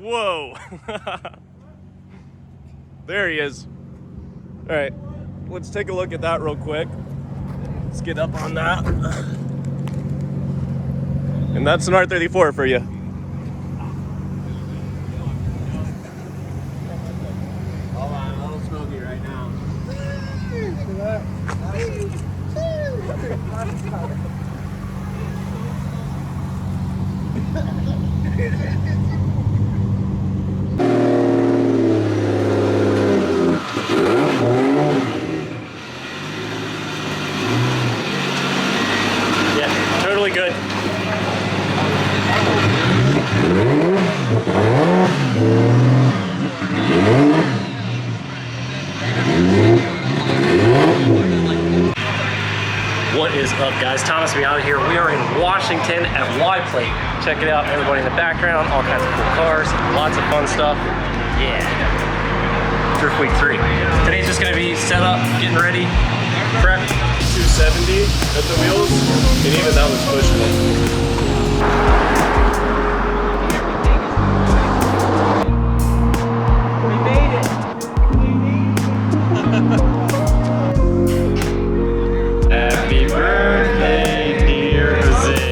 Whoa. There he is. All right, let's take a look at that real quick. Let's get up on that. And that's an R34 for you. Hold on, a little smoky right now. Yeah, totally good. What is up, guys? Thomas Miata here. We are in Washington at Y-Plate. Check it out, everybody in the background, all kinds of cool cars, lots of fun stuff. Yeah. Driftweek 3. Today's just gonna be set up, getting ready, prep. 270 at the wheels, and even that was pushing it. Happy birthday, dear Jose.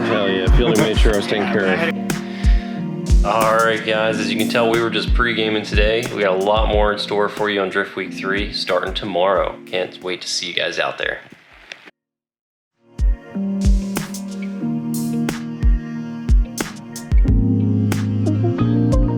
Hell yeah, Fielding made sure I was taken care of. Alright guys, as you can tell, we were just pre-gaming today. We got a lot more in store for you on Driftweek 3 starting tomorrow. Can't wait to see you guys out there.